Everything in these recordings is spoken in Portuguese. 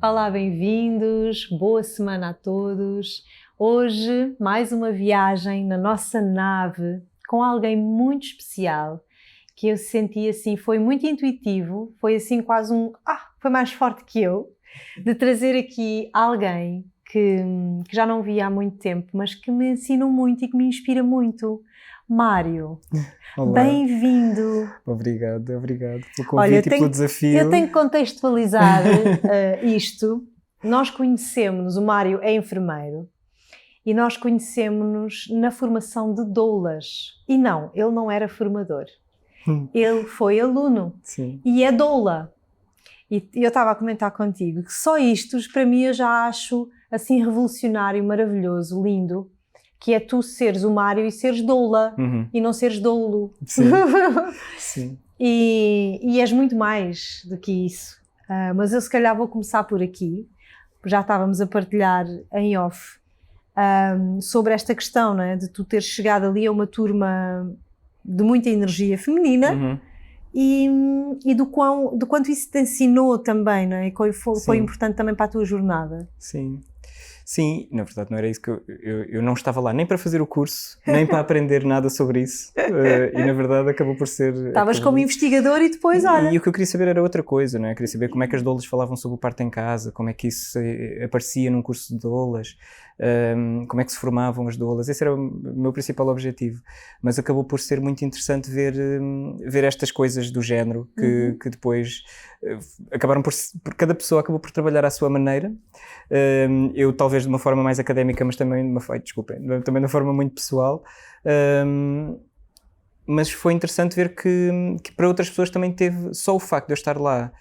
Olá, bem-vindos, boa semana a todos. Hoje, mais uma viagem na nossa nave com alguém muito especial que eu senti assim, foi muito intuitivo, foi assim quase foi mais forte que eu, de trazer aqui alguém que já não via há muito tempo, mas que me ensina muito e que me inspira muito. Mário, Olá. Bem-vindo. Obrigado pelo convite e pelo desafio. Eu tenho que contextualizar isto. Nós conhecemos-nos, o Mário é enfermeiro, e nós conhecemos-nos na formação de doulas. E não, ele não era formador. Ele foi aluno. Sim. E é doula. E eu estava a comentar contigo que só isto, para mim, eu já acho assim revolucionário, maravilhoso, lindo, que é tu seres o Mário e seres doula, e não seres doulo. Sim. Sim. E és muito mais do que isso. Mas eu se calhar vou começar por aqui. Já estávamos a partilhar em off sobre esta questão, não é? De tu teres chegado ali a uma turma de muita energia feminina e do quanto isso te ensinou também, não é? E foi importante também para a tua jornada. Sim. Sim, na verdade não era isso que eu não estava lá nem para fazer o curso, nem para aprender nada sobre isso, e na verdade acabou por ser... Estavas como investigador e depois, olha... E o que eu queria saber era outra coisa, não é? Eu queria saber como é que as doulas falavam sobre o parto em casa, como é que isso aparecia num curso de doulas, como é que se formavam as doulas. Esse era o meu principal objetivo, mas acabou por ser muito interessante ver estas coisas do género que depois acabaram por cada pessoa acabou por trabalhar à sua maneira. Eu talvez de uma forma mais académica, mas também também de uma forma muito pessoal, mas foi interessante ver que para outras pessoas também teve só o facto de eu estar lá,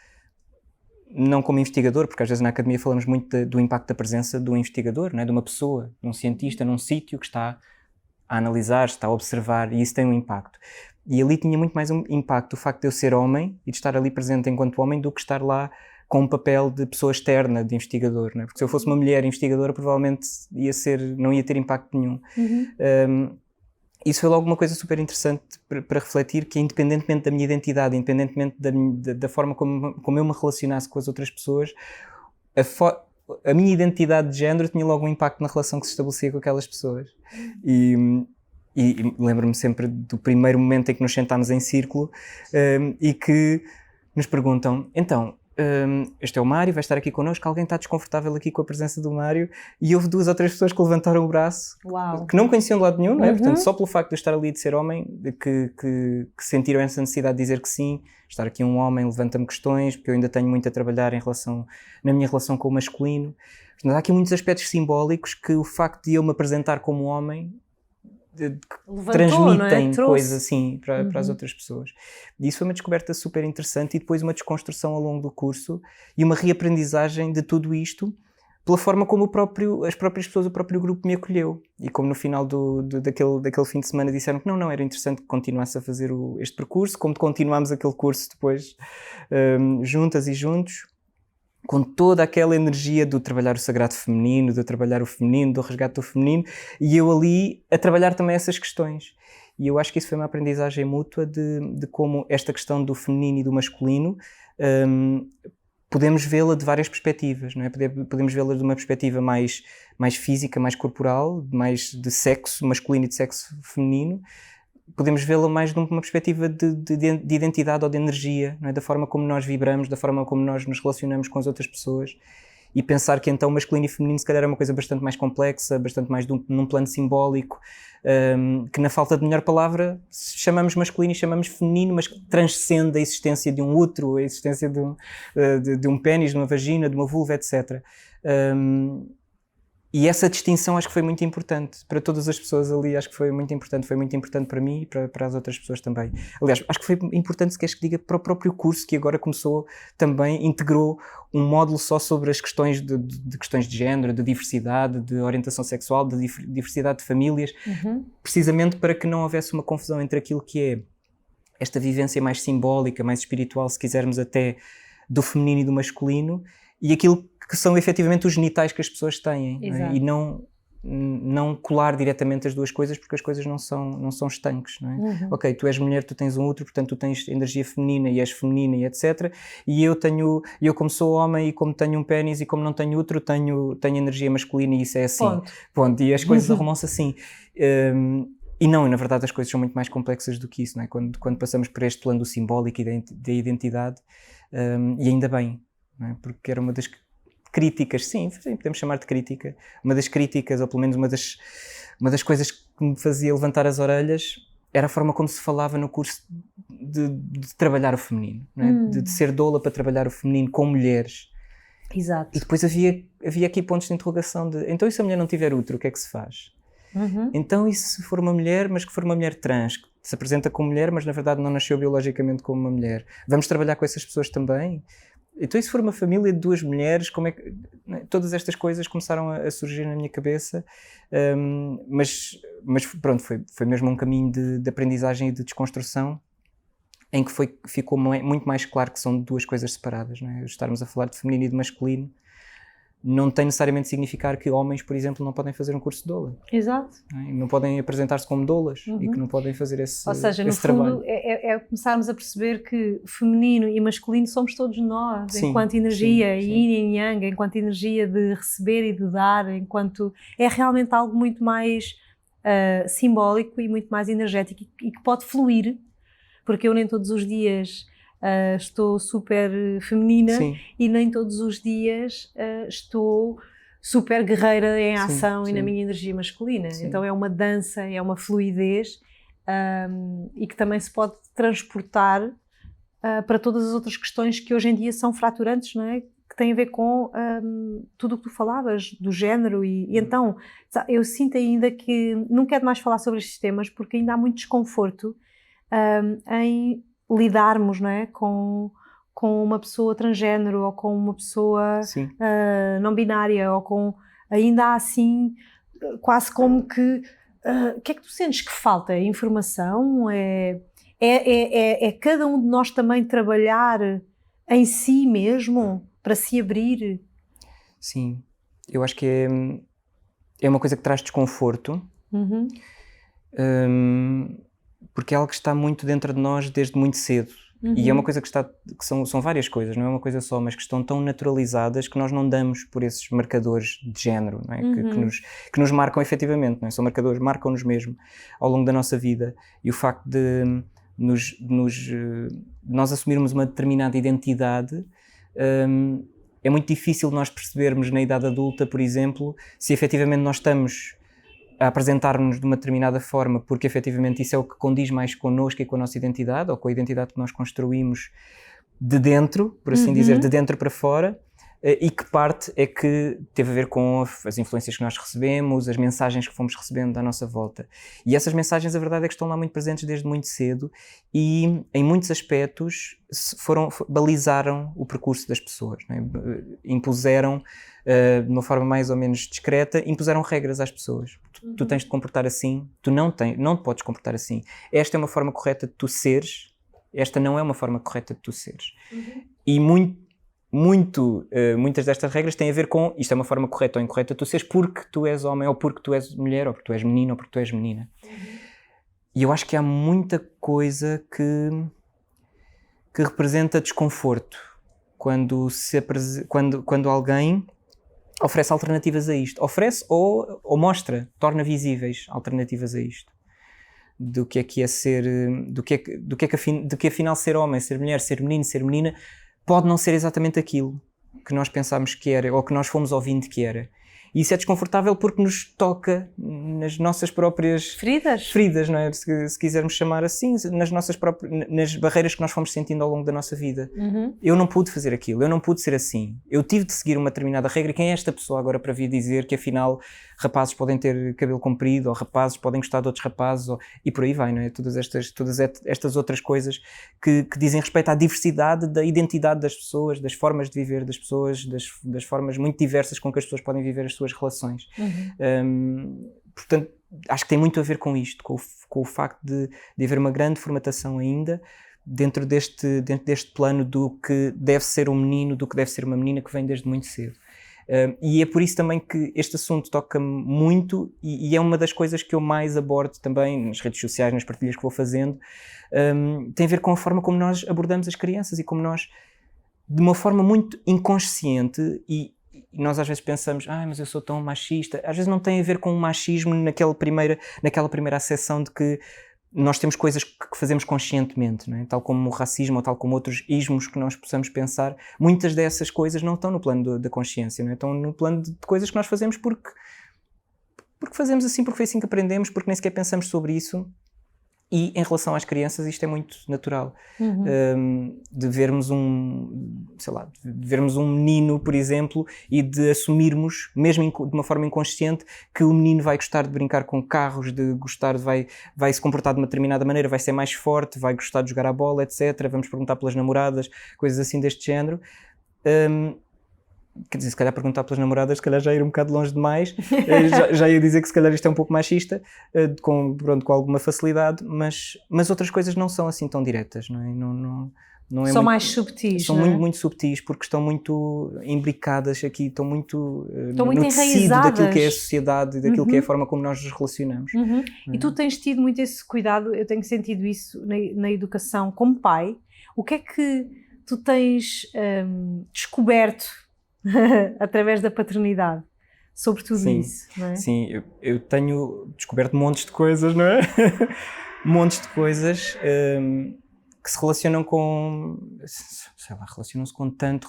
não como investigador, porque às vezes na academia falamos muito do impacto da presença do investigador, não é? De uma pessoa, de um cientista num sítio que está a analisar, está a observar, e isso tem um impacto. E ali tinha muito mais um impacto o facto de eu ser homem e de estar ali presente enquanto homem do que estar lá com um papel de pessoa externa, de investigador, não é? Porque se eu fosse uma mulher investigadora provavelmente não ia ter impacto nenhum. Isso foi logo uma coisa super interessante para refletir, que independentemente da minha identidade, independentemente da forma como eu me relacionasse com as outras pessoas, a minha identidade de género tinha logo um impacto na relação que se estabelecia com aquelas pessoas. E lembro-me sempre do primeiro momento em que nos sentámos em círculo e que nos perguntam, então, este é o Mário, vai estar aqui connosco, alguém está desconfortável aqui com a presença do Mário? E houve 2 ou 3 pessoas que levantaram o braço, que não me conheciam de lado nenhum, não é? Portanto, só pelo facto de eu estar ali, de ser homem, que sentiram essa necessidade de dizer que sim, estar aqui um homem levanta-me questões, porque eu ainda tenho muito a trabalhar na minha relação com o masculino. Portanto, há aqui muitos aspectos simbólicos que o facto de eu me apresentar como homem transmitem coisas assim para as outras pessoas. E isso foi uma descoberta super interessante e depois uma desconstrução ao longo do curso e uma reaprendizagem de tudo isto pela forma como as próprias pessoas, o próprio grupo me acolheu. E como no final daquele fim de semana disseram que não era interessante que continuasse a fazer este percurso, como continuámos aquele curso depois juntas e juntos, com toda aquela energia do trabalhar o sagrado feminino, do trabalhar o feminino, do resgate do feminino, e eu ali a trabalhar também essas questões. E eu acho que isso foi uma aprendizagem mútua de como esta questão do feminino e do masculino podemos vê-la de várias perspectivas, não é? Podemos vê-la de uma perspectiva mais física, mais corporal, mais de sexo masculino e de sexo feminino. Podemos vê-la mais de uma perspectiva de identidade ou de energia, não é? Da forma como nós vibramos, da forma como nós nos relacionamos com as outras pessoas, e pensar que então masculino e feminino se calhar é uma coisa bastante mais complexa, bastante mais num plano simbólico, que na falta de melhor palavra chamamos masculino e chamamos feminino, mas que transcende a existência de um útero, a existência de um pênis, de uma vagina, de uma vulva, etc. E essa distinção acho que foi muito importante para todas as pessoas ali, acho que foi muito importante para mim e para as outras pessoas também. Aliás, acho que foi importante, se queres que diga, para o próprio curso, que agora começou também, integrou um módulo só sobre as questões de questões de género, de diversidade, de orientação sexual, de diversidade de famílias, precisamente para que não houvesse uma confusão entre aquilo que é esta vivência mais simbólica, mais espiritual, se quisermos até, do feminino e do masculino, e aquilo que são efetivamente os genitais que as pessoas têm, não é? não colar diretamente as duas coisas, porque as coisas não são estanques, não é? Ok, tu és mulher, tu tens um útero, portanto tu tens energia feminina e és feminina e etc. E eu como sou homem e como tenho um pénis e como não tenho útero, tenho energia masculina e isso é assim. Ponto. E as coisas arrumam-se assim. E não, na verdade as coisas são muito mais complexas do que isso, não é? Quando passamos por este plano do simbólico e da identidade, e ainda bem, não é? Porque era uma das críticas, sim, podemos chamar de crítica, uma das críticas, ou pelo menos uma das coisas que me fazia levantar as orelhas, era a forma como se falava no curso de trabalhar o feminino, não é? De ser doula para trabalhar o feminino com mulheres. Exato. E depois havia aqui pontos de interrogação de, então e se a mulher não tiver útero, o que é que se faz? Então e se for uma mulher, mas que for uma mulher trans, que se apresenta como mulher, mas na verdade não nasceu biologicamente como uma mulher, vamos trabalhar com essas pessoas também? Então e se for uma família de 2 mulheres, como é que... Todas estas coisas começaram a surgir na minha cabeça, mas pronto, foi mesmo um caminho de aprendizagem e de desconstrução, em que ficou muito mais claro que são 2 coisas separadas, não é? Estarmos a falar de feminino e de masculino não tem necessariamente de significar que homens, por exemplo, não podem fazer um curso de doula. Exato. Não podem apresentar-se como doulas e que não podem fazer esse trabalho. Ou seja, no fundo, é começarmos a perceber que feminino e masculino somos todos nós, sim, enquanto energia, yin e yang, enquanto energia de receber e de dar, enquanto é realmente algo muito mais simbólico e muito mais energético e que pode fluir, porque eu nem todos os dias... estou super feminina, sim, e nem todos os dias estou super guerreira em ação, sim, e na minha energia masculina. Sim. Então é uma dança, é uma fluidez e que também se pode transportar para todas as outras questões que hoje em dia são fraturantes, não é? Que têm a ver com tudo o que tu falavas, do género e então eu sinto ainda que não quero mais falar sobre estes temas porque ainda há muito desconforto em lidarmos, não é? Com uma pessoa transgénero ou com uma pessoa não binária ou com... Ainda há assim, quase como que... O que é que tu sentes que falta? É informação? É cada um de nós também trabalhar em si mesmo para se abrir? Sim, eu acho que é uma coisa que traz desconforto. Porque é algo que está muito dentro de nós desde muito cedo. E é uma coisa que são várias coisas, não é uma coisa só, mas que estão tão naturalizadas que nós não damos por esses marcadores de género, não é? Que nos marcam efetivamente, não é? São marcadores, marcam-nos mesmo ao longo da nossa vida. E o facto de nós assumirmos uma determinada identidade, é muito difícil nós percebermos na idade adulta, por exemplo, se efetivamente nós estamos a apresentar-nos de uma determinada forma porque efetivamente isso é o que condiz mais connosco e com a nossa identidade ou com a identidade que nós construímos de dentro, por assim dizer, de dentro para fora, e que parte é que teve a ver com as influências que nós recebemos, as mensagens que fomos recebendo à nossa volta. E essas mensagens, a verdade é que estão lá muito presentes desde muito cedo e, em muitos aspectos, balizaram o percurso das pessoas, não é? Impuseram, de uma forma mais ou menos discreta, impuseram regras às pessoas. Tu tens de comportar assim, tu não te podes comportar assim. Esta é uma forma correta de tu seres, esta não é uma forma correta de tu seres. E muitas destas regras têm a ver com isto é uma forma correta ou incorreta de tu seres porque tu és homem, ou porque tu és mulher, ou porque tu és menino, ou porque tu és menina. E eu acho que há muita coisa que representa desconforto quando alguém oferece alternativas a isto. Oferece ou mostra, torna visíveis alternativas a isto. Do que é ser, do que afinal ser homem, ser mulher, ser menino, ser menina, pode não ser exatamente aquilo que nós pensámos que era, ou que nós fomos ouvindo que era. E isso é desconfortável porque nos toca nas nossas próprias feridas, não é? Se quisermos chamar assim, nas barreiras que nós fomos sentindo ao longo da nossa vida. Eu não pude fazer aquilo, eu não pude ser assim. Eu tive de seguir uma determinada regra e quem é esta pessoa agora para vir dizer que afinal rapazes podem ter cabelo comprido ou rapazes podem gostar de outros rapazes e por aí vai, não é? Todas estas outras coisas que dizem respeito à diversidade da identidade das pessoas, das formas de viver das pessoas, das formas muito diversas com que as pessoas podem viver as suas relações. Portanto, acho que tem muito a ver com isto, com o facto de haver uma grande formatação ainda dentro deste plano do que deve ser um menino, do que deve ser uma menina, que vem desde muito cedo. E é por isso também que este assunto toca-me muito e é uma das coisas que eu mais abordo também nas redes sociais, nas partilhas que vou fazendo. Tem a ver com a forma como nós abordamos as crianças e como nós, de uma forma muito inconsciente, e nós às vezes pensamos, mas eu sou tão machista. Às vezes não tem a ver com o machismo naquela primeira acessão de que nós temos coisas que fazemos conscientemente, não é? Tal como o racismo ou tal como outros ismos que nós possamos pensar. Muitas dessas coisas não estão no plano da consciência, não é? Estão no plano de coisas que nós fazemos porque fazemos assim, porque foi assim que aprendemos, porque nem sequer pensamos sobre isso. E em relação às crianças isto é muito natural. De vermos de vermos um menino, por exemplo, e de assumirmos, mesmo de uma forma inconsciente, que o menino vai gostar de brincar com carros, vai se comportar de uma determinada maneira, vai ser mais forte, vai gostar de jogar à bola, etc. Vamos perguntar pelas namoradas, coisas assim deste género. Quer dizer, se calhar perguntar pelas namoradas, se calhar já ir um bocado longe demais, já ia dizer que se calhar isto é um pouco machista, com alguma facilidade, mas outras coisas não são assim tão diretas, não é? Não é são mais subtis, são não é? muito subtis, porque estão muito imbricadas aqui, estão muito muito no tecido enraizadas daquilo que é a sociedade e daquilo que é a forma como nós nos relacionamos. E tu tens tido muito esse cuidado, eu tenho sentido isso na educação como pai. O que é que tu tens descoberto através da paternidade, sobre tudo isso, não é? Sim, eu tenho descoberto montes de coisas, não é? Montes de coisas que se relacionam com, relacionam-se com tanto,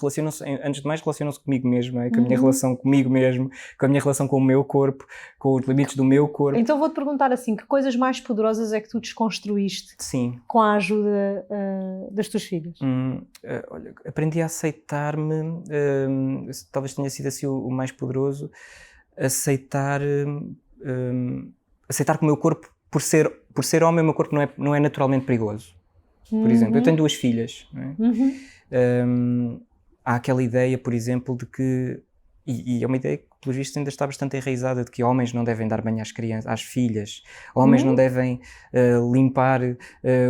antes de mais relacionam-se comigo mesmo, não é? Com a minha relação comigo mesmo, com a minha relação com o meu corpo, com os limites do meu corpo. Então vou-te perguntar assim, que coisas mais poderosas é que tu desconstruíste com a ajuda das tuas filhas? Olha, aprendi a aceitar-me, talvez tenha sido assim o mais poderoso, aceitar que o meu corpo, por ser homem, o meu corpo não é naturalmente perigoso. Por exemplo, eu tenho 2 filhas, não é? Há aquela ideia, por exemplo, de que, e é uma ideia que pelos vistos ainda está bastante enraizada, de que homens não devem dar banho às filhas, homens não devem limpar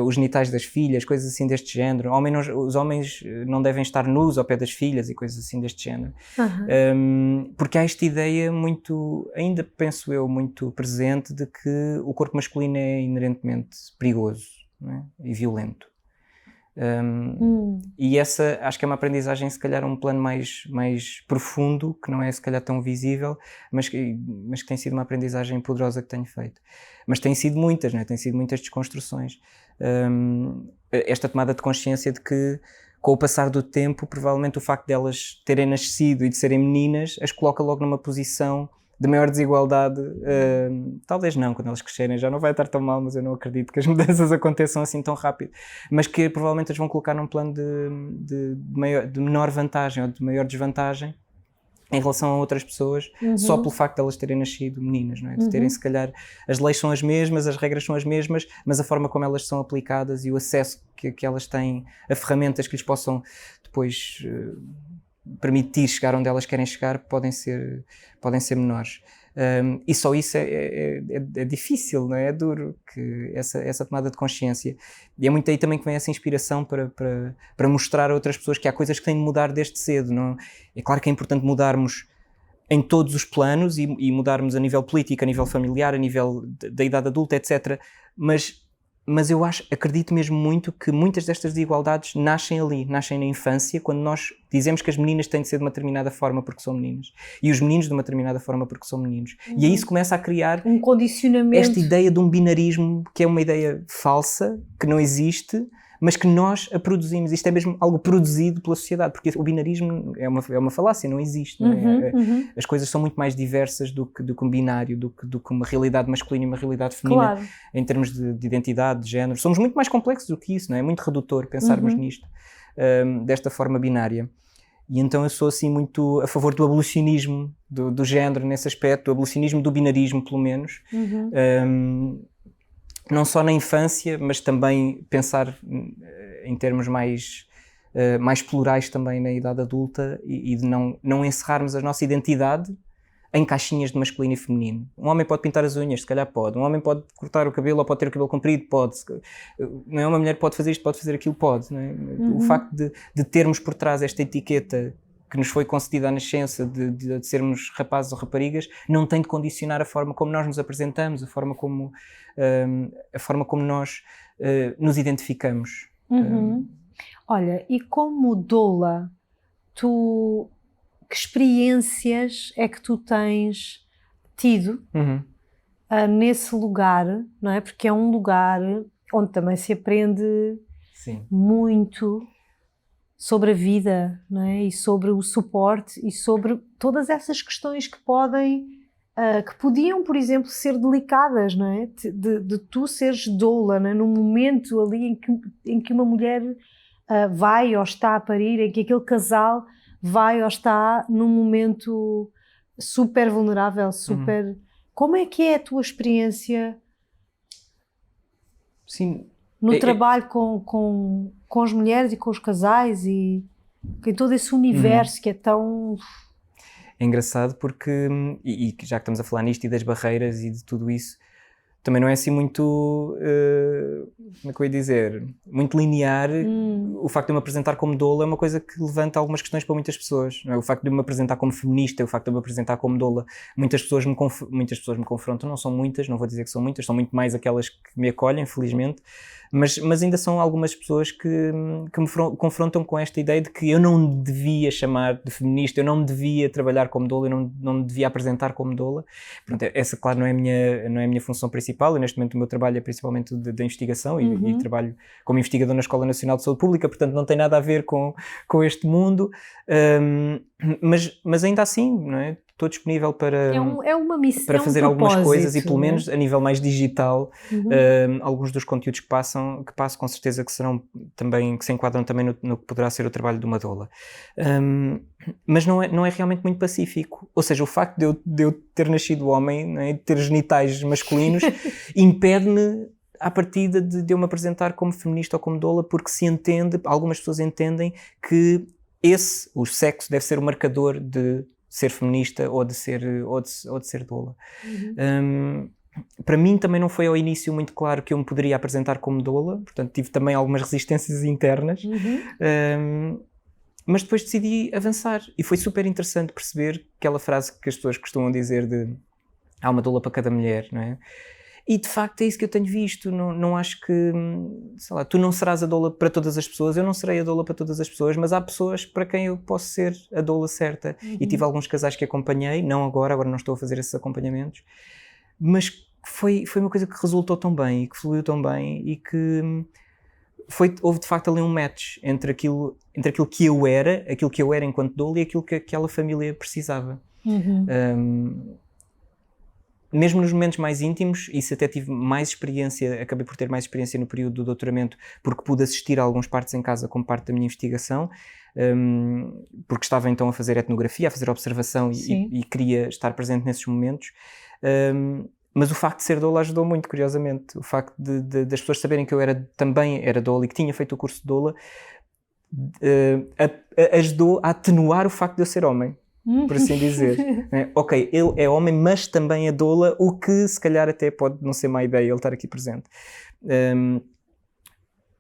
os genitais das filhas, coisas assim deste género, os homens não devem estar nus ao pé das filhas e coisas assim deste género. Porque há esta ideia muito, ainda penso eu, muito presente de que o corpo masculino é inerentemente perigoso, não é? E violento. E essa acho que é uma aprendizagem, se calhar um plano mais profundo, que não é se calhar tão visível, mas que tem sido uma aprendizagem poderosa que tenho feito. Mas tem sido muitas, não é? Tem sido muitas desconstruções. Esta tomada de consciência de que, com o passar do tempo, provavelmente o facto de elas terem nascido e de serem meninas as coloca logo numa posição de maior desigualdade. Talvez não, quando elas crescerem já não vai estar tão mal, mas eu não acredito que as mudanças aconteçam assim tão rápido, mas que provavelmente as vão colocar num plano de menor vantagem ou de maior desvantagem em relação a outras pessoas, só pelo facto de elas terem nascido meninas, não é? De terem, se calhar, as leis são as mesmas, as regras são as mesmas, mas a forma como elas são aplicadas e o acesso que elas têm a ferramentas que lhes possam depois permitir chegar onde elas querem chegar podem ser menores. E só isso é difícil, não é? É duro, que essa tomada de consciência. E é muito aí também que vem essa inspiração para mostrar a outras pessoas que há coisas que têm de mudar desde cedo. Não? É claro que é importante mudarmos em todos os planos e mudarmos a nível político, a nível familiar, a nível da idade adulta, etc. Mas eu acredito mesmo muito que muitas destas desigualdades nascem na infância, quando nós dizemos que as meninas têm de ser de uma determinada forma porque são meninas e os meninos de uma determinada forma porque são meninos. E aí isso começa a criar um condicionamento. Esta ideia de um binarismo que é uma ideia falsa, que não existe, mas que nós a produzimos. Isto é mesmo algo produzido pela sociedade, porque o binarismo é uma falácia, não existe. Não é? As coisas são muito mais diversas do que um binário, do que uma realidade masculina e uma realidade feminina, em termos de identidade, de género. Somos muito mais complexos do que isso, não é? É muito redutor pensarmos nisto, desta forma binária. E então eu sou assim muito a favor do abolicionismo do género nesse aspecto, do abolicionismo do binarismo, pelo menos. Não só na infância, mas também pensar em termos mais plurais também na idade adulta e de não encerrarmos a nossa identidade em caixinhas de masculino e feminino. Um homem pode pintar as unhas, se calhar pode. Um homem pode cortar o cabelo ou pode ter o cabelo comprido, pode. Não é? Uma mulher pode fazer isto, pode fazer aquilo, pode. Não é? O facto de termos por trás esta etiqueta que nos foi concedida à nascença de sermos rapazes ou raparigas não tem de condicionar a forma como nós nos apresentamos, a forma como nós nos identificamos. Olha, e como doula, que experiências é que tu tens tido nesse lugar, não é? Porque é um lugar onde também se aprende muito sobre a vida, não é? E sobre o suporte e sobre todas essas questões que podiam, por exemplo, ser delicadas, não é? De tu seres doula, não é? Num momento ali em que uma mulher vai ou está a parir, em que aquele casal vai ou está num momento super vulnerável, super... Como é que é a tua experiência no trabalho com as mulheres e com os casais e em todo esse universo que é tão... É engraçado porque, e já que estamos a falar nisto e das barreiras e de tudo isso, também não é assim muito, como é que eu ia dizer, muito linear. O facto de eu me apresentar como doula é uma coisa que levanta algumas questões para muitas pessoas, não é? O facto de eu me apresentar como feminista, o facto de eu me apresentar como doula, muitas pessoas me confrontam, não são muitas, não vou dizer que são muitas, são muito mais aquelas que me acolhem, felizmente, mas ainda são algumas pessoas que me confrontam com esta ideia de que eu não me devia chamar de feminista, eu não me devia trabalhar como doula, eu não me devia apresentar como doula. Pronto, essa, claro, não é a minha função principal. E neste momento o meu trabalho é principalmente de investigação e trabalho como investigador na Escola Nacional de Saúde Pública, portanto não tem nada a ver com este mundo, mas ainda assim, não é? Estou disponível para uma missão, para fazer algumas coisas e pelo menos a nível mais digital, alguns dos conteúdos que passo com certeza que se enquadram também no que poderá ser o trabalho de uma doula. Mas não é realmente muito pacífico. Ou seja, o facto de eu ter nascido homem, não é? De ter genitais masculinos, impede-me à partida de eu me apresentar como feminista ou como doula, porque algumas pessoas entendem que o sexo deve ser o marcador de ser feminista ou de ser doula. Para mim também não foi ao início muito claro que eu me poderia apresentar como doula, portanto tive também algumas resistências internas, mas depois decidi avançar e foi super interessante perceber aquela frase que as pessoas costumam dizer de há uma doula para cada mulher, não é? E de facto é isso que eu tenho visto. Não acho que, sei lá, tu não serás a doula para todas as pessoas, eu não serei a doula para todas as pessoas, mas há pessoas para quem eu posso ser a doula certa. E tive alguns casais que acompanhei, não agora não estou a fazer esses acompanhamentos, mas foi uma coisa que resultou tão bem e que fluiu tão bem e que houve de facto ali um match entre aquilo que eu era enquanto doula e aquilo que aquela família precisava. Mesmo nos momentos mais íntimos, isso até acabei por ter mais experiência no período do doutoramento, porque pude assistir a alguns partos em casa como parte da minha investigação, porque estava então a fazer etnografia, a fazer observação e queria estar presente nesses momentos. Mas o facto de ser doula ajudou muito, curiosamente. O facto das pessoas saberem que eu também era doula e que tinha feito o curso de doula, ajudou a atenuar o facto de eu ser homem, por assim dizer. Ok, ele é homem, mas também é doula, o que se calhar até pode não ser má ideia ele estar aqui presente.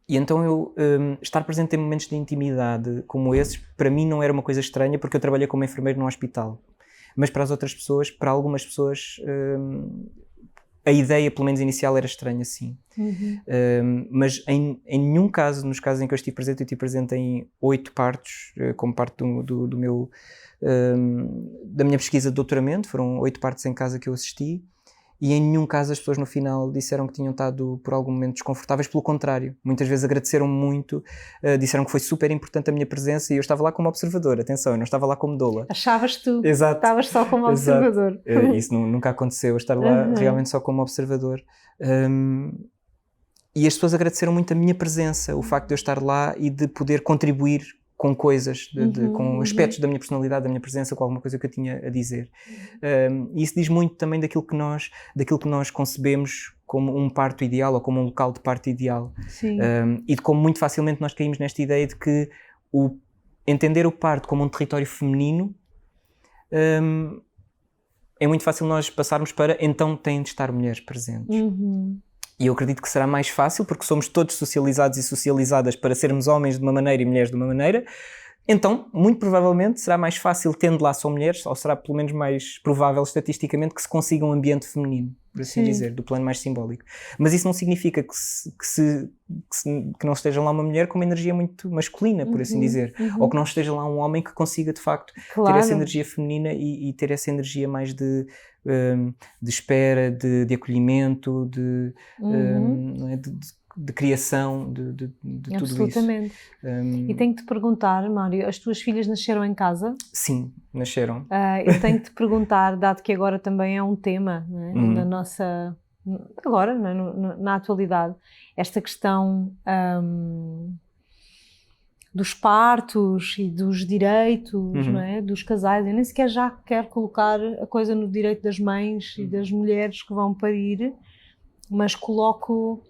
E então eu estar presente em momentos de intimidade como esses, para mim não era uma coisa estranha, porque eu trabalhei como enfermeiro num hospital. Mas para as outras pessoas, para algumas pessoas, a ideia, pelo menos inicial, era estranha, sim. Mas em nenhum caso, nos casos em que eu estive presente em 8 partos, como parte do meu... da minha pesquisa de doutoramento, foram 8 partos em casa que eu assisti, e em nenhum caso as pessoas no final disseram que tinham estado por algum momento desconfortáveis, pelo contrário, muitas vezes agradeceram muito, disseram que foi super importante a minha presença e eu estava lá como observador, atenção, eu não estava lá como doula. Achavas tu, Exato. Estavas só como observador. Isso nunca aconteceu, eu estar lá realmente só como observador. E as pessoas agradeceram muito a minha presença, o facto de eu estar lá e de poder contribuir com coisas, com aspectos da minha personalidade, da minha presença, com alguma coisa que eu tinha a dizer. E isso diz muito também daquilo que nós concebemos como um parto ideal ou como um local de parto ideal. E de como muito facilmente nós caímos nesta ideia de que entender o parto como um território feminino é muito fácil nós passarmos para então têm de estar mulheres presentes. E eu acredito que será mais fácil, porque somos todos socializados e socializadas para sermos homens de uma maneira e mulheres de uma maneira, Então, muito provavelmente, será mais fácil, tendo lá só mulheres, ou será pelo menos mais provável estatisticamente, que se consiga um ambiente feminino, por assim dizer, do plano mais simbólico. Mas isso não significa que não esteja lá uma mulher com uma energia muito masculina, por assim dizer. Ou que não esteja lá um homem que consiga, de facto, ter essa energia feminina e ter essa energia mais de espera, de acolhimento, de criação, de tudo isso. Absolutamente. E tenho que te perguntar, Mário, as tuas filhas nasceram em casa? Sim, nasceram. Eu tenho que te perguntar, dado que agora também é um tema, não é? Na nossa... Agora, não é? Na atualidade, esta questão dos partos e dos direitos, não é? Dos casais. Eu nem sequer já quero colocar a coisa no direito das mães e das mulheres que vão parir, mas coloco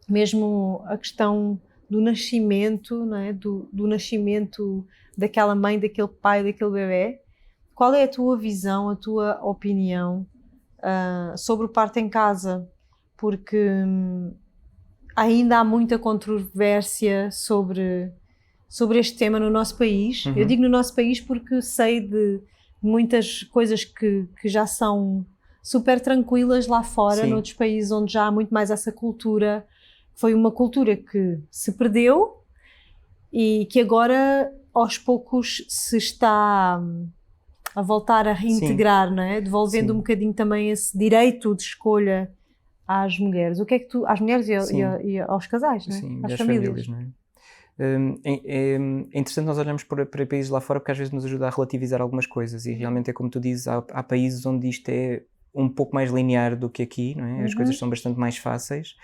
mesmo a questão do nascimento, não é? Do nascimento daquela mãe, daquele pai, daquele bebê. Qual é a tua visão, a tua opinião sobre o parto em casa? Porque ainda há muita controvérsia sobre este tema no nosso país. Eu digo no nosso país porque sei de muitas coisas que já são super tranquilas lá fora, noutros países onde já há muito mais essa cultura. Foi uma cultura que se perdeu e que agora, aos poucos, se está a voltar a reintegrar, não é? Devolvendo um bocadinho também esse direito de escolha às mulheres. O que é que às mulheres e aos casais, não é? Sim, às famílias, não é? É interessante nós olharmos para países lá fora porque às vezes nos ajuda a relativizar algumas coisas e realmente é como tu dizes, há países onde isto é um pouco mais linear do que aqui, não é? As coisas são bastante mais fáceis.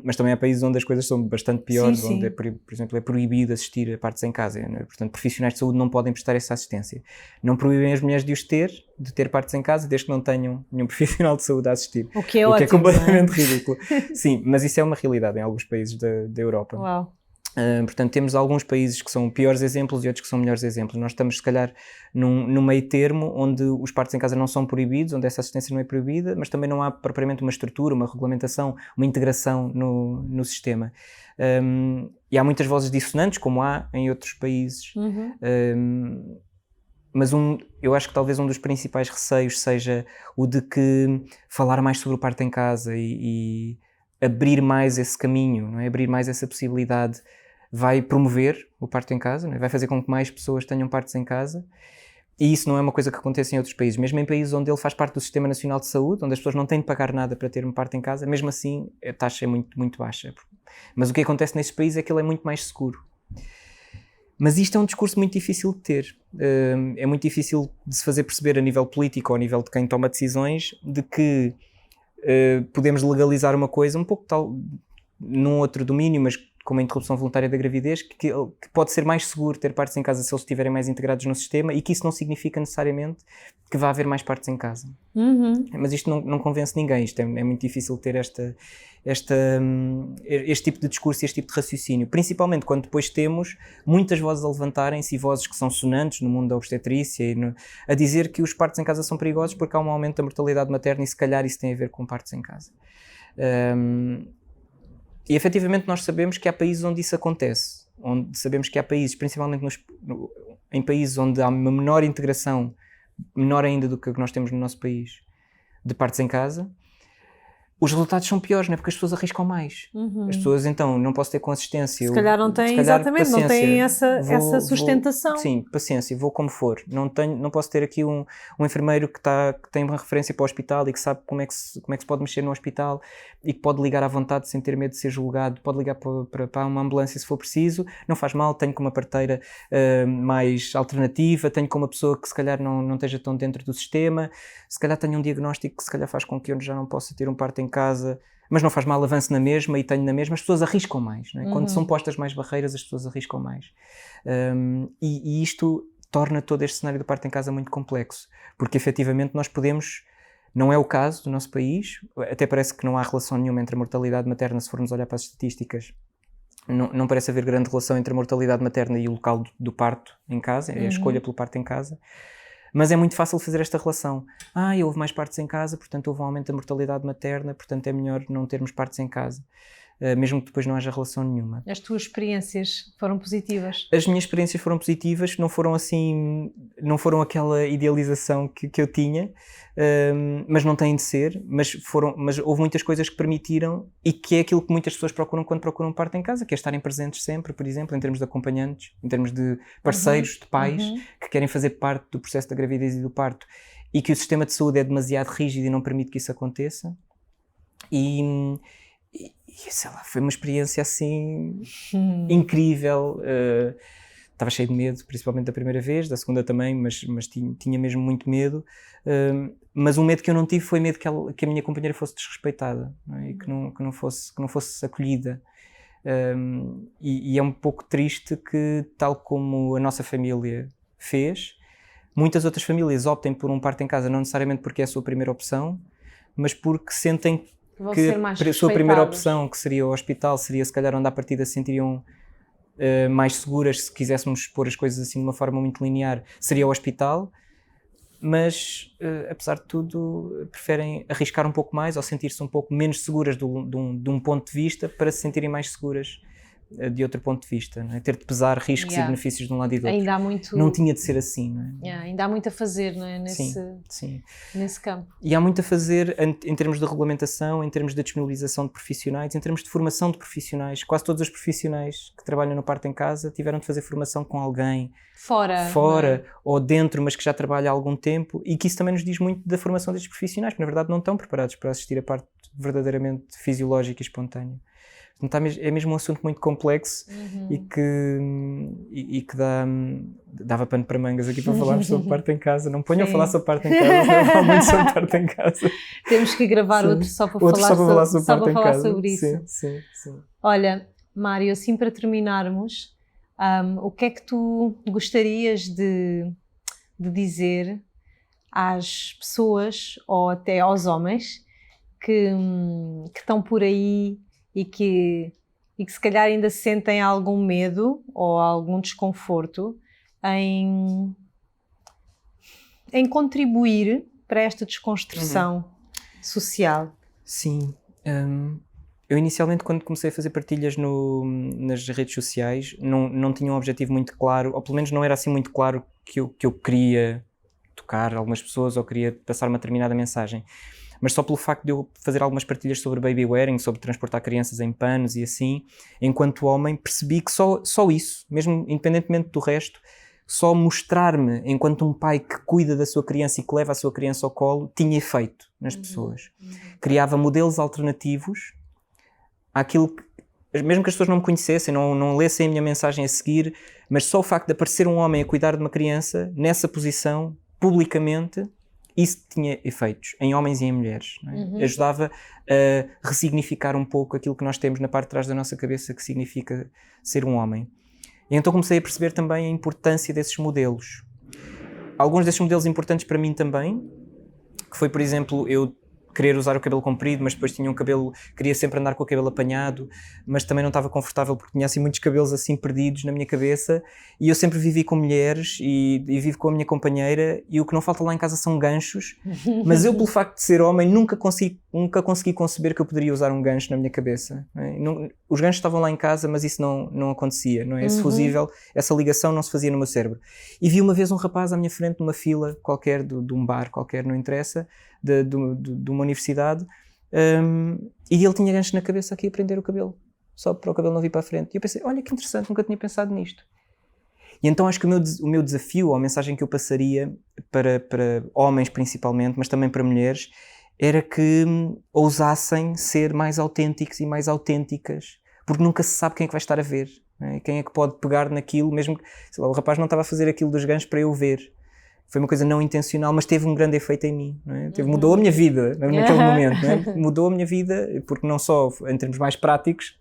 Mas também há países onde as coisas são bastante piores, onde, por exemplo, é proibido assistir a partos em casa, não é? Portanto, profissionais de saúde não podem prestar essa assistência. Não proíbem as mulheres de ter partos em casa, desde que não tenham nenhum profissional de saúde a assistir. O que é ótimo, que é completamente ridículo. Sim, mas isso é uma realidade em alguns países da Europa. Uau. Portanto, temos alguns países que são piores exemplos e outros que são melhores exemplos. Nós estamos, se calhar, num meio termo onde os partos em casa não são proibidos, onde essa assistência não é proibida, mas também não há propriamente uma estrutura, uma regulamentação, uma integração no sistema. E há muitas vozes dissonantes, como há em outros países. Mas eu acho que talvez um dos principais receios seja o de que falar mais sobre o parto em casa e abrir mais esse caminho, não é? Abrir mais essa possibilidade vai promover o parto em casa, não é? Vai fazer com que mais pessoas tenham partos em casa e isso não é uma coisa que acontece em outros países, mesmo em países onde ele faz parte do Sistema Nacional de Saúde, onde as pessoas não têm de pagar nada para ter um parto em casa, mesmo assim a taxa é muito, muito baixa. Mas o que acontece nesses países é que ele é muito mais seguro. Mas isto é um discurso muito difícil de ter. É muito difícil de se fazer perceber a nível político ou a nível de quem toma decisões de que podemos legalizar uma coisa um pouco tal num outro domínio, mas como a interrupção voluntária da gravidez, que pode ser mais seguro ter partos em casa se eles estiverem mais integrados no sistema e que isso não significa necessariamente que vá haver mais partos em casa. Mas isto não convence ninguém, isto é muito difícil ter este tipo de discurso e este tipo de raciocínio, principalmente quando depois temos muitas vozes a levantarem-se e vozes que são sonantes no mundo da obstetrícia a dizer que os partos em casa são perigosos porque há um aumento da mortalidade materna e se calhar isso tem a ver com partos em casa. E efetivamente nós sabemos que há países onde isso acontece, sabemos que há países, principalmente em países onde há uma menor integração, menor ainda do que nós temos no nosso país, de partos em casa, os resultados são piores, não é? Porque as pessoas arriscam mais. As pessoas, então, não posso ter consistência. Se calhar não têm, exatamente, não têm essa sustentação. Sim, paciência, vou como for. Não posso ter aqui um enfermeiro que tem uma referência para o hospital e que sabe como é que se pode mexer no hospital e que pode ligar à vontade sem ter medo de ser julgado, pode ligar para uma ambulância se for preciso, não faz mal, tenho com uma parteira mais alternativa, tenho com uma pessoa que se calhar não esteja tão dentro do sistema, se calhar tenho um diagnóstico que se calhar faz com que eu já não possa ter um parto em casa, mas não faz mal, avanço na mesma e tenho na mesma. As pessoas arriscam mais, não é? Quando são postas mais barreiras, as pessoas arriscam mais. E isto torna todo este cenário do parto em casa muito complexo, porque efetivamente nós podemos, não é o caso do nosso país, até parece que não há relação nenhuma entre a mortalidade materna, se formos olhar para as estatísticas, não parece haver grande relação entre a mortalidade materna e o local do parto em casa, é a escolha pelo parto em casa. Mas é muito fácil fazer esta relação. Houve mais partos em casa, portanto houve um aumento da mortalidade materna, portanto é melhor não termos partos em casa. mesmo que depois não haja relação nenhuma. As tuas experiências foram positivas? As minhas experiências foram positivas, não foram assim, não foram aquela idealização que eu tinha, mas não têm de ser, mas houve muitas coisas que permitiram, e que é aquilo que muitas pessoas procuram quando procuram parto em casa, que é estarem presentes sempre, por exemplo, em termos de acompanhantes, em termos de parceiros, de pais, que querem fazer parte do processo da gravidez e do parto, e que o sistema de saúde é demasiado rígido e não permite que isso aconteça. E sei lá, foi uma experiência assim incrível. Estava cheio de medo, principalmente da primeira vez, da segunda também, mas tinha mesmo muito medo. Mas um medo que eu não tive foi medo que a minha companheira fosse desrespeitada, não é? E que não fosse acolhida. E é um pouco triste que, tal como a nossa família fez, muitas outras famílias optem por um parto em casa, não necessariamente porque é a sua primeira opção, mas porque sentem que a sua primeira opção, que seria o hospital, seria se calhar onde à partida se sentiriam mais seguras, se quiséssemos pôr as coisas assim de uma forma muito linear, seria o hospital, mas apesar de tudo preferem arriscar um pouco mais ou sentir-se um pouco menos seguras de um ponto de vista para se sentirem mais seguras de outro ponto de vista, não é? Ter de pesar riscos e benefícios de um lado e do outro. Ainda há muito... Não tinha de ser assim, não é? Ainda há muito a fazer, não é? Nesse campo. E há muito a fazer em termos de regulamentação, em termos de disponibilização de profissionais, em termos de formação de profissionais. Quase todos os profissionais que trabalham no parto em casa tiveram de fazer formação com alguém fora ou dentro, mas que já trabalha há algum tempo, e que isso também nos diz muito da formação destes profissionais, que na verdade não estão preparados para assistir a parto verdadeiramente fisiológica e espontânea. É mesmo um assunto muito complexo e que dava pano para mangas aqui para falarmos sobre parto em casa. Não ponham a falar sobre parto em casa, senão eu falo muito sobre parto em casa. Temos que gravar outro só para falar sobre isso. Sim. Olha, Mário, assim para terminarmos, o que é que tu gostarias de dizer às pessoas ou até aos homens que estão por aí e que se calhar ainda sentem algum medo ou algum desconforto em contribuir para esta desconstrução social? Sim. Eu inicialmente, quando comecei a fazer partilhas nas redes sociais, não tinha um objetivo muito claro, ou pelo menos não era assim muito claro que eu queria tocar algumas pessoas ou queria passar uma determinada mensagem. Mas só pelo facto de eu fazer algumas partilhas sobre baby wearing, sobre transportar crianças em panos e assim, enquanto homem, percebi que só isso, mesmo independentemente do resto, só mostrar-me enquanto um pai que cuida da sua criança e que leva a sua criança ao colo, tinha efeito nas pessoas. Criava modelos alternativos àquilo que, mesmo que as pessoas não me conhecessem, não lessem a minha mensagem a seguir, mas só o facto de aparecer um homem a cuidar de uma criança, nessa posição, publicamente, isso tinha efeitos em homens e em mulheres, não é? Ajudava a ressignificar um pouco aquilo que nós temos na parte de trás da nossa cabeça que significa ser um homem. E então comecei a perceber também a importância desses modelos. Alguns desses modelos importantes para mim também, que foi, por exemplo, eu querer usar o cabelo comprido, mas depois tinha um cabelo, queria sempre andar com o cabelo apanhado, mas também não estava confortável porque tinha assim muitos cabelos assim perdidos na minha cabeça, e eu sempre vivi com mulheres e vivo com a minha companheira, e o que não falta lá em casa são ganchos, mas eu, pelo facto de ser homem, nunca consegui conceber que eu poderia usar um gancho na minha cabeça, não é? Os ganchos estavam lá em casa, mas isso não acontecia, não é? Esse fusível, essa ligação não se fazia no meu cérebro. E vi uma vez um rapaz à minha frente numa fila qualquer, de um bar qualquer, não interessa, de uma universidade, e ele tinha ganchos na cabeça aqui a prender o cabelo, só para o cabelo não vir para a frente. E eu pensei, olha que interessante, nunca tinha pensado nisto. E então acho que o meu desafio, ou a mensagem que eu passaria para homens principalmente, mas também para mulheres, era que ousassem ser mais autênticos e mais autênticas, porque nunca se sabe quem é que vai estar a ver, não é? Quem é que pode pegar naquilo, mesmo que, sei lá, o rapaz não estava a fazer aquilo dos ganchos para eu ver. Foi uma coisa não intencional, mas teve um grande efeito em mim, não é? Mudou a minha vida naquele momento, não é? Mudou a minha vida, porque não só em termos mais práticos,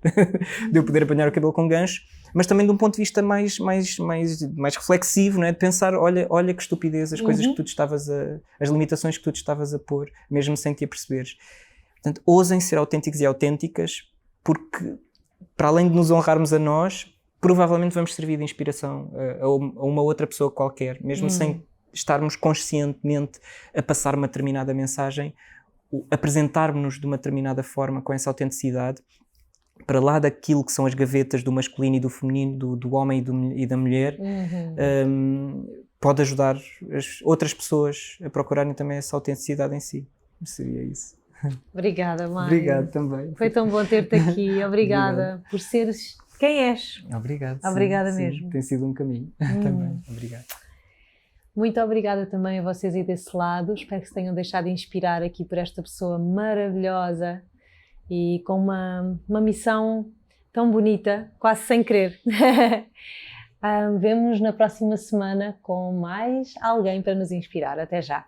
de eu poder apanhar o cabelo com gancho, mas também de um ponto de vista mais reflexivo, não é? De pensar, olha que estupidez, as coisas que tu te estavas as limitações que tu te estavas a pôr, mesmo sem te aperceberes. Portanto, ousem ser autênticos e autênticas, porque para além de nos honrarmos a nós, provavelmente vamos servir de inspiração a uma outra pessoa qualquer, mesmo sem estarmos conscientemente a passar uma determinada mensagem, apresentarmos-nos de uma determinada forma com essa autenticidade, para lá daquilo que são as gavetas do masculino e do feminino, do homem e da mulher, pode ajudar as outras pessoas a procurarem também essa autenticidade em si. Seria isso. Obrigada, Mário. Obrigado também. Foi tão bom ter-te aqui. Obrigada por seres quem és. Obrigado. Obrigada sim, mesmo. Sim, tem sido um caminho também. Obrigado. Muito obrigada também a vocês aí desse lado. Espero que se tenham deixado inspirar aqui por esta pessoa maravilhosa e com uma missão tão bonita, quase sem querer. Vemo-nos na próxima semana com mais alguém para nos inspirar. Até já!